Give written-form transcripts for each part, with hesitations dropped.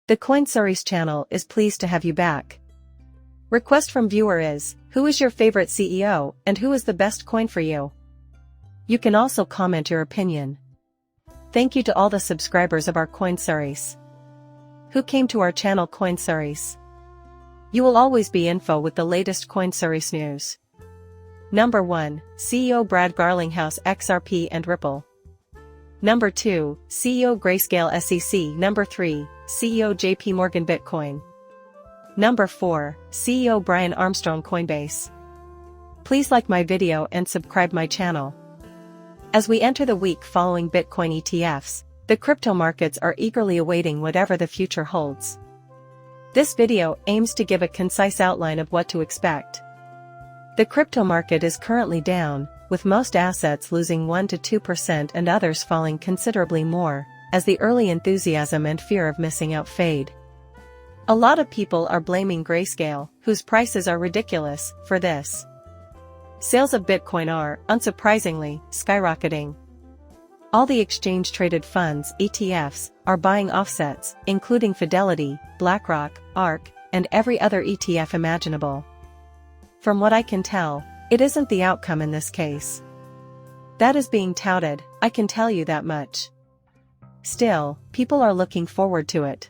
The CoinSource channel is pleased to have you back. Request from viewer is, who is your favorite CEO and who is the best coin for you? You can also comment your opinion. Thank you to all the subscribers of our CoinSource. Who came to our channel CoinSource? You will always be info with the latest CoinSource news. Number 1, CEO Brad Garlinghouse XRP and Ripple. Number 2, CEO Grayscale SEC. Number 3, CEO JP Morgan Bitcoin. Number 4, CEO Brian Armstrong Coinbase. Please like my video and subscribe my channel. As we enter the week following Bitcoin ETFs, the crypto markets are eagerly awaiting whatever the future holds. This video aims to give a concise outline of what to expect. The crypto market is currently down, with most assets losing 1 to 2% and others falling considerably more, as the early enthusiasm and fear of missing out fade. A lot of people are blaming Grayscale, whose prices are ridiculous, for this. Sales of Bitcoin are, unsurprisingly, skyrocketing. All the exchange-traded funds (ETFs) are buying offsets, including Fidelity, BlackRock, ARK, and every other ETF imaginable. From what I can tell, it isn't the outcome in this case. That is being touted, I can tell you that much. Still, people are looking forward to it.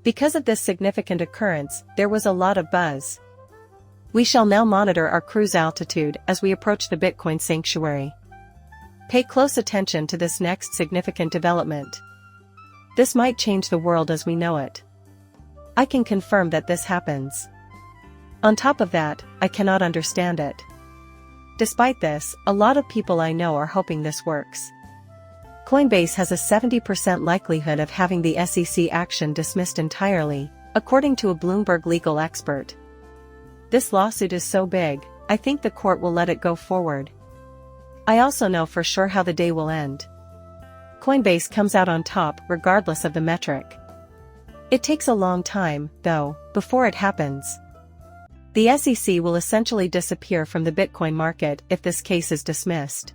Because of this significant occurrence, there was a lot of buzz. We shall now monitor our cruise altitude as we approach the Bitcoin sanctuary. Pay close attention to this next significant development. This might change the world as we know it. I can confirm that this happens. On top of that, I cannot understand it. Despite this, a lot of people I know are hoping this works. Coinbase has a 70% likelihood of having the SEC action dismissed entirely, according to a Bloomberg legal expert. This lawsuit is so big, I think the court will let it go forward. I also know for sure how the day will end. Coinbase comes out on top regardless of the metric. It takes a long time, though, before it happens. The SEC will essentially disappear from the Bitcoin market if this case is dismissed.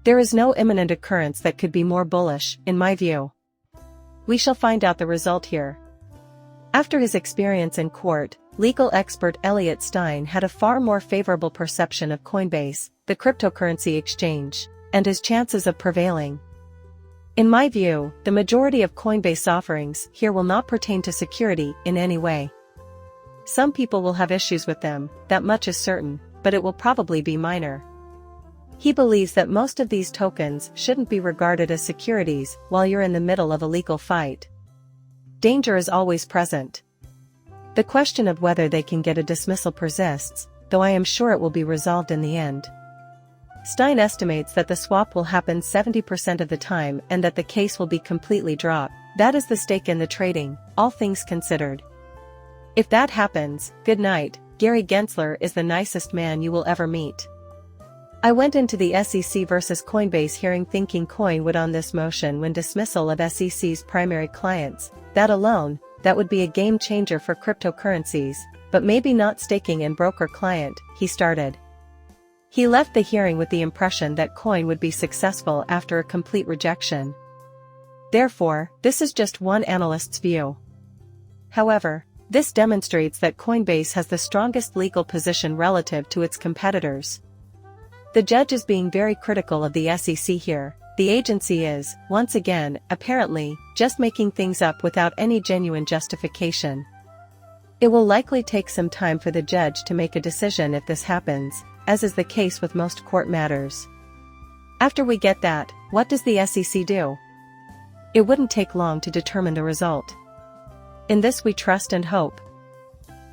There is no imminent occurrence that could be more bullish, in my view. We shall find out the result here. After his experience in court, legal expert Elliot Stein had a far more favorable perception of Coinbase, the cryptocurrency exchange, and his chances of prevailing. In my view, the majority of Coinbase offerings here will not pertain to security in any way. Some people will have issues with them, that much is certain, but it will probably be minor. He believes that most of these tokens shouldn't be regarded as securities while you're in the middle of a legal fight. Danger is always present. The question of whether they can get a dismissal persists, though I am sure it will be resolved in the end. Stein estimates that the swap will happen 70% of the time and that the case will be completely dropped. That is the stake in the trading, all things considered. If that happens, good night. Gary Gensler is the nicest man you will ever meet. I went into the SEC versus Coinbase hearing thinking Coin would on this motion when dismissal of SEC's primary clients. That alone, that would be a game changer for cryptocurrencies, but maybe not staking and broker client, he started. He left the hearing with the impression that Coin would be successful after a complete rejection. Therefore, this is just one analyst's view. However, this demonstrates that Coinbase has the strongest legal position relative to its competitors. The judge is being very critical of the SEC here. The agency is, once again, apparently, just making things up without any genuine justification. It will likely take some time for the judge to make a decision if this happens, as is the case with most court matters. After we get that, what does the SEC do? It wouldn't take long to determine the result. In this we trust and hope.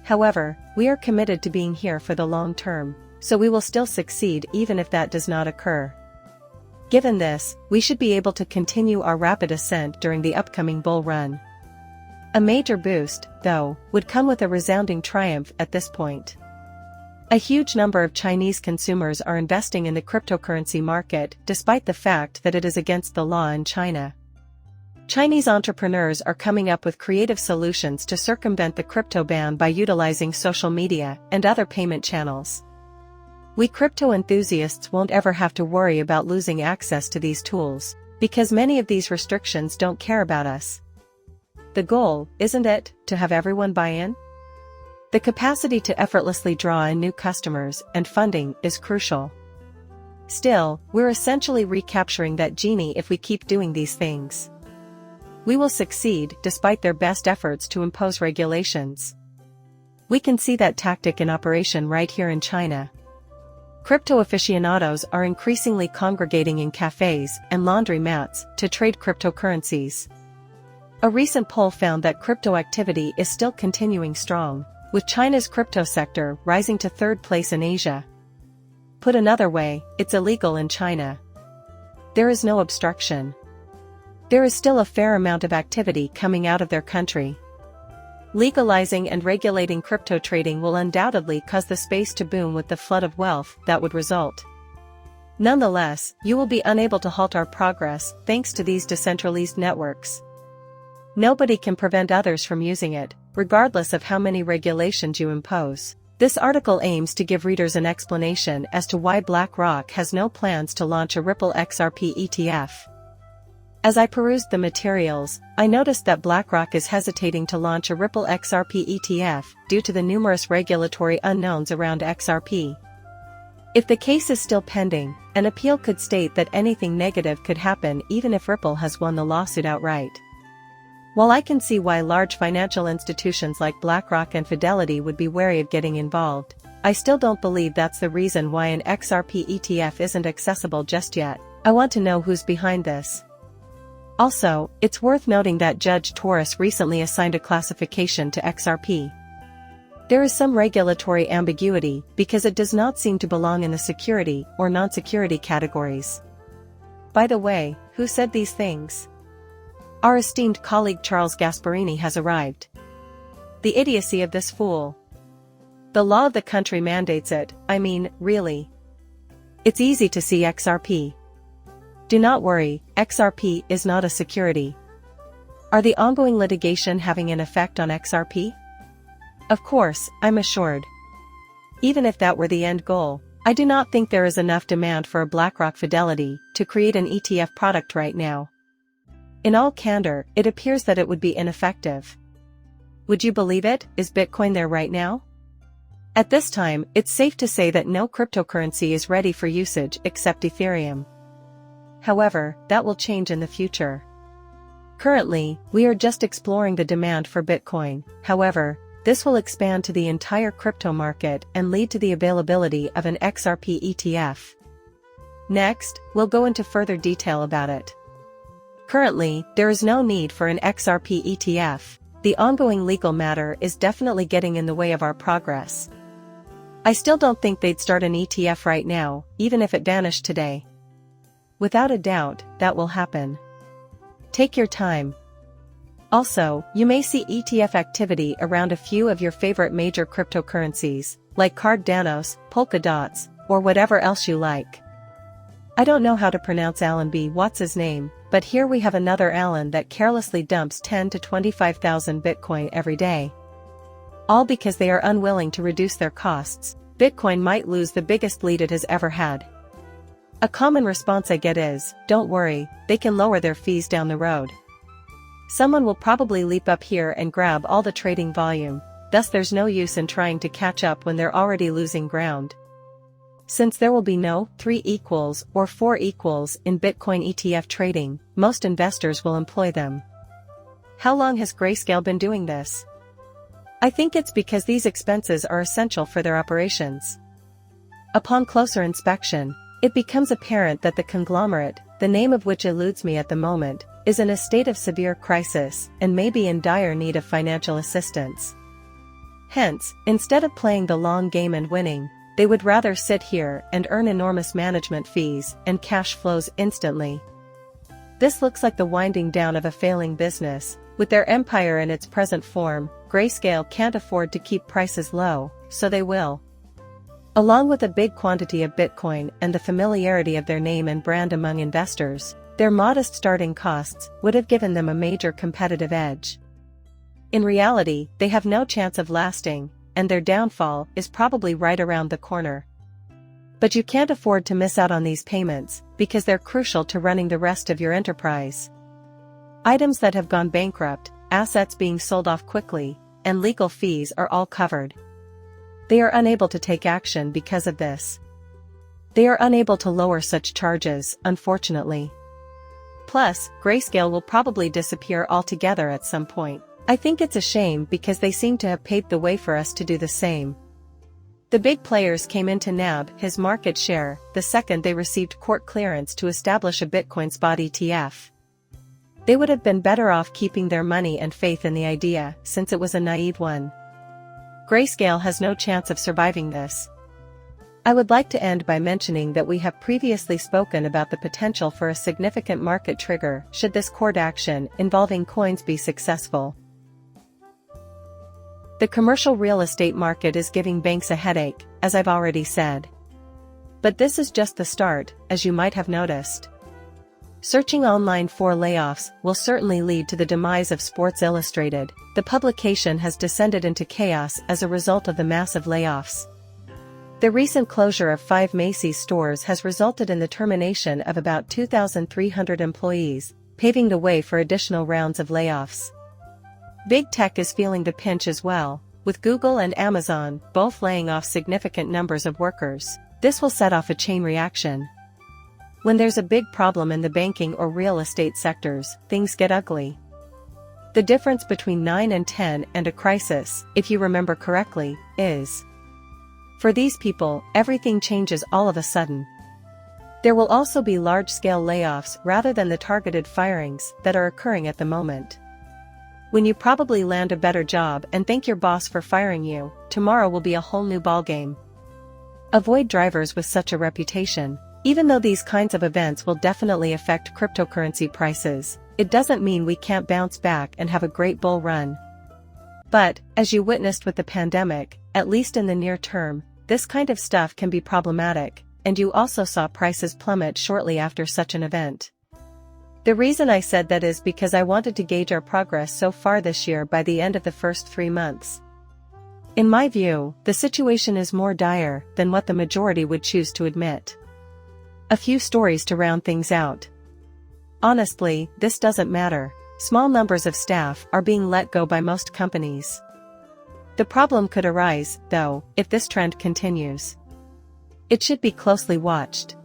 However, we are committed to being here for the long term, so we will still succeed even if that does not occur. Given this, we should be able to continue our rapid ascent during the upcoming bull run. A major boost, though, would come with a resounding triumph at this point. A huge number of Chinese consumers are investing in the cryptocurrency market despite the fact that it is against the law in China. Chinese entrepreneurs are coming up with creative solutions to circumvent the crypto ban by utilizing social media and other payment channels. We crypto enthusiasts won't ever have to worry about losing access to these tools, because many of these restrictions don't care about us. The goal, isn't it, to have everyone buy in? The capacity to effortlessly draw in new customers and funding is crucial. Still, we're essentially recapturing that genie if we keep doing these things. We will succeed despite their best efforts to impose regulations. We can see that tactic in operation right here in China. Crypto aficionados are increasingly congregating in cafes and laundry mats to trade cryptocurrencies. A recent poll found that crypto activity is still continuing strong, with China's crypto sector rising to third place in Asia. Put another way, it's illegal in China. There is no obstruction. There is still a fair amount of activity coming out of their country. Legalizing and regulating crypto trading will undoubtedly cause the space to boom with the flood of wealth that would result. Nonetheless, you will be unable to halt our progress thanks to these decentralized networks. Nobody can prevent others from using it, regardless of how many regulations you impose. This article aims to give readers an explanation as to why BlackRock has no plans to launch a Ripple XRP ETF. As I perused the materials, I noticed that BlackRock is hesitating to launch a Ripple XRP ETF due to the numerous regulatory unknowns around XRP. If the case is still pending, an appeal could state that anything negative could happen even if Ripple has won the lawsuit outright. While I can see why large financial institutions like BlackRock and Fidelity would be wary of getting involved, I still don't believe that's the reason why an XRP ETF isn't accessible just yet. I want to know who's behind this. Also, it's worth noting that Judge Torres recently assigned a classification to XRP. There is some regulatory ambiguity because it does not seem to belong in the security or non-security categories. By the way, who said these things? Our esteemed colleague Charles Gasparini has arrived. The idiocy of this fool. The law of the country mandates it, I mean, really. It's easy to see XRP. Do not worry, XRP is not a security. Are the ongoing litigation having an effect on XRP? Of course, I'm assured. Even if that were the end goal, I do not think there is enough demand for a BlackRock Fidelity to create an ETF product right now. In all candor, it appears that it would be ineffective. Would you believe it? Is Bitcoin there right now? At this time, it's safe to say that no cryptocurrency is ready for usage except Ethereum. However, that will change in the future. Currently, we are just exploring the demand for Bitcoin. However, this will expand to the entire crypto market and lead to the availability of an XRP ETF. Next, we'll go into further detail about it. Currently, there is no need for an XRP ETF. The ongoing legal matter is definitely getting in the way of our progress. I still don't think they'd start an ETF right now, even if it vanished today. Without a doubt, that will happen. Take your time. Also, you may see ETF activity around a few of your favorite major cryptocurrencies, like Cardano, Polkadots, or whatever else you like. I don't know how to pronounce Alan B. Watts' name, but here we have another Alan that carelessly dumps 10 to 25,000 Bitcoin every day. All because they are unwilling to reduce their costs. Bitcoin might lose the biggest lead it has ever had. A common response I get is, don't worry, they can lower their fees down the road. Someone will probably leap up here and grab all the trading volume, thus there's no use in trying to catch up when they're already losing ground. Since there will be no 3 equals or 4 equals in Bitcoin ETF trading, most investors will employ them. How long has Grayscale been doing this? I think it's because these expenses are essential for their operations. Upon closer inspection, it becomes apparent that the conglomerate, the name of which eludes me at the moment, is in a state of severe crisis and may be in dire need of financial assistance. Hence, instead of playing the long game and winning, they would rather sit here and earn enormous management fees and cash flows instantly. This looks like the winding down of a failing business. With their empire in its present form, Grayscale can't afford to keep prices low, so they will. Along with a big quantity of Bitcoin and the familiarity of their name and brand among investors, their modest starting costs would have given them a major competitive edge. In reality, they have no chance of lasting, and their downfall is probably right around the corner. But you can't afford to miss out on these payments, because they're crucial to running the rest of your enterprise. Items that have gone bankrupt, assets being sold off quickly, and legal fees are all covered. They are unable to take action because of this. They are unable to lower such charges, unfortunately. Plus, Grayscale will probably disappear altogether at some point. I think it's a shame because they seem to have paved the way for us to do the same. The big players came in to nab his market share the second they received court clearance to establish a Bitcoin spot ETF. They would have been better off keeping their money and faith in the idea, since it was a naive one. Grayscale has no chance of surviving this. I would like to end by mentioning that we have previously spoken about the potential for a significant market trigger should this court action involving coins be successful. The commercial real estate market is giving banks a headache, as I've already said. But this is just the start, as you might have noticed. Searching online for layoffs will certainly lead to the demise of Sports Illustrated. The publication has descended into chaos as a result of the massive layoffs. The recent closure of 5 Macy's stores has resulted in the termination of about 2,300 employees, paving the way for additional rounds of layoffs. Big Tech is feeling the pinch as well, with Google and Amazon both laying off significant numbers of workers. This will set off a chain reaction. When there's a big problem in the banking or real estate sectors, things get ugly. The difference between 9 and 10 and a crisis, if you remember correctly, is for these people, everything changes all of a sudden. There will also be large-scale layoffs rather than the targeted firings that are occurring at the moment. When you probably land a better job and thank your boss for firing you, tomorrow will be a whole new ballgame. Avoid drivers with such a reputation. Even though these kinds of events will definitely affect cryptocurrency prices, it doesn't mean we can't bounce back and have a great bull run. But, as you witnessed with the pandemic, at least in the near term, this kind of stuff can be problematic, and you also saw prices plummet shortly after such an event. The reason I said that is because I wanted to gauge our progress so far this year by the end of the first 3 months. In my view, the situation is more dire than what the majority would choose to admit. A few stories to round things out. Honestly, this doesn't matter. Small numbers of staff are being let go by most companies. The problem could arise, though, if this trend continues. It should be closely watched.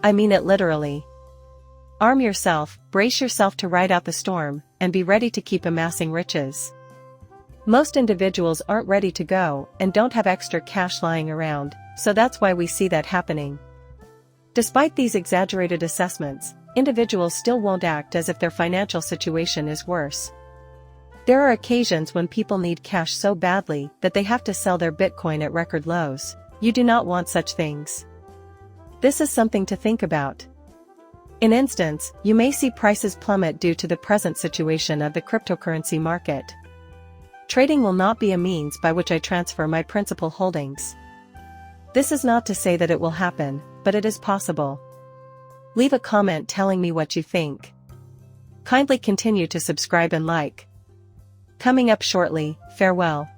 I mean it literally. Arm yourself, brace yourself to ride out the storm, and be ready to keep amassing riches. Most individuals aren't ready to go and don't have extra cash lying around, so that's why we see that happening. Despite these exaggerated assessments, individuals still won't act as if their financial situation is worse. There are occasions when people need cash so badly that they have to sell their Bitcoin at record lows. You do not want such things. This is something to think about. In instance, you may see prices plummet due to the present situation of the cryptocurrency market. Trading will not be a means by which I transfer my principal holdings. This is not to say that it will happen, but it is possible. Leave a comment telling me what you think. Kindly continue to subscribe and like. Coming up shortly, farewell.